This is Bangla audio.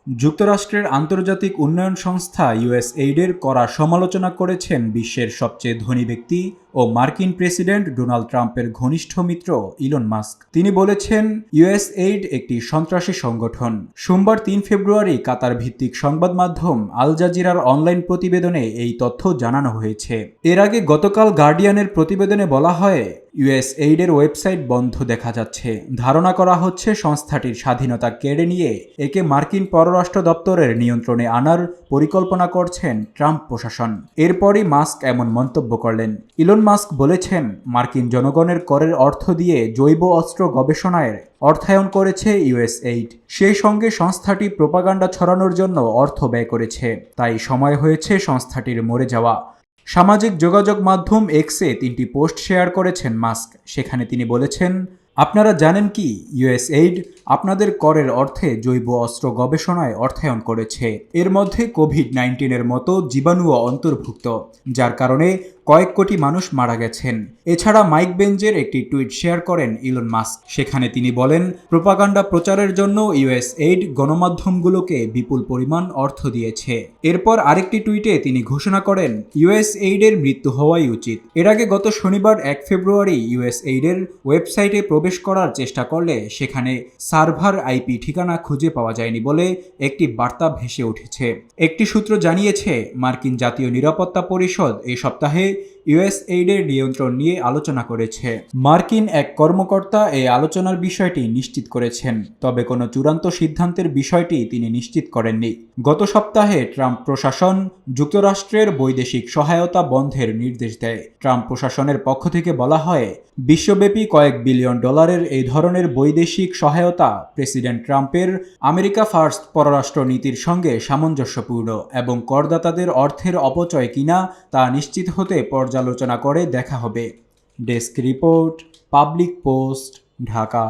যুক্তরাষ্ট্রের আন্তর্জাতিক উন্নয়ন সংস্থা ইউএসএইডের কড়া সমালোচনা করেছেন বিশ্বের সবচেয়ে ধনী ব্যক্তি ও মার্কিন প্রেসিডেন্ট ডোনাল্ড ট্রাম্পের ঘনিষ্ঠ মিত্র ইলন মাস্ক। তিনি বলেছেন, ইউএসএইড একটি সন্ত্রাসী সংগঠন। সোমবার ৩ ফেব্রুয়ারি কাতার ভিত্তিক সংবাদ মাধ্যম আল জাজিরার অনলাইন প্রতিবেদনে এই তথ্য জানানো হয়েছে। এর আগে গতকাল গার্ডিয়ানের প্রতিবেদনে বলা হয়, ইউএসএইডের ওয়েবসাইট বন্ধ দেখা যাচ্ছে। ধারণা করা হচ্ছে সংস্থাটির স্বাধীনতা কেড়ে নিয়ে একে মার্কিন পররাষ্ট্র দপ্তরের নিয়ন্ত্রণে আনার পরিকল্পনা করছেন ট্রাম্প প্রশাসন। এরপরই মাস্ক এমন মন্তব্য করলেন। ইলন মাস্ক বলেছেন, মার্কিন জনগণের করের অর্থ দিয়ে জৈব অস্ত্র গবেষণায় অর্থায়ন করেছে ইউএসএইড। সেই সঙ্গে সংস্থাটি প্রোপাগান্ডা ছড়ানোর জন্য অর্থ ব্যয় করেছে। তাই সময় হয়েছে সংস্থাটির মরে যাওয়া। সামাজিক যোগাযোগ মাধ্যম এক্সে ৩টি পোস্ট শেয়ার করেছেন মাস্ক। সেখানে তিনি বলেছেন, আপনারা জানেন কি, ইউএসএইড আপনাদের করের অর্থে জৈব অস্ত্র গবেষণায় অর্থায়ন করেছে। এর মধ্যে কোভিড-19-এর মতো জীবাণুও অন্তর্ভুক্ত, যার কারণে কয়েক কোটি মানুষ মারা গেছেন। এছাড়া মাইক বেঞ্জের একটি টুইট শেয়ার করেন ইলন মাস্ক। সেখানে তিনি বলেন, প্রোপাগান্ডা প্রচারের জন্য ইউএসএইড গণমাধ্যমগুলোকে বিপুল পরিমাণ অর্থ দিয়েছে। এরপর আরেকটি টুইটে তিনি ঘোষণা করেন, ইউএসএইডের মৃত্যু হওয়াই উচিত। এর আগে গত শনিবার ১ ফেব্রুয়ারি ইউএসএইডের ওয়েবসাইটে প্রবেশ করার চেষ্টা করলে সেখানে সার্ভার আইপি ঠিকানা খুঁজে পাওয়া যায়নি বলে একটি বার্তা ভেসে উঠেছে। একটি সূত্র জানিয়েছে, মার্কিন জাতীয় নিরাপত্তা পরিষদ এই সপ্তাহে ইউএসএইডের নিয়ন্ত্রণ নিয়ে আলোচনা করেছে। মার্কিন এক কর্মকর্তা এই আলোচনার বিষয়টি নিশ্চিত করেছেন, তবে কোনো চূড়ান্ত সিদ্ধান্তের বিষয়টি তিনি নিশ্চিত করেননি। গত সপ্তাহে ট্রাম্প প্রশাসন যুক্তরাষ্ট্রের বৈদেশিক সহায়তা বন্ধের নির্দেশ দেয়। ট্রাম্প প্রশাসনের পক্ষ থেকে বলা হয়, বিশ্বব্যাপী কয়েক বিলিয়ন ডলারের এই ধরনের বৈদেশিক সহায়তা প্রেসিডেন্ট ট্রাম্পের আমেরিকা ফার্স্ট পররাষ্ট্র নীতির সঙ্গে সামঞ্জস্যপূর্ণ এবং করদাতাদের অর্থের অপচয় কিনা তা নিশ্চিত হতে পর্যালোচনা করে দেখা হবে। Desk report, public post, Dhaka.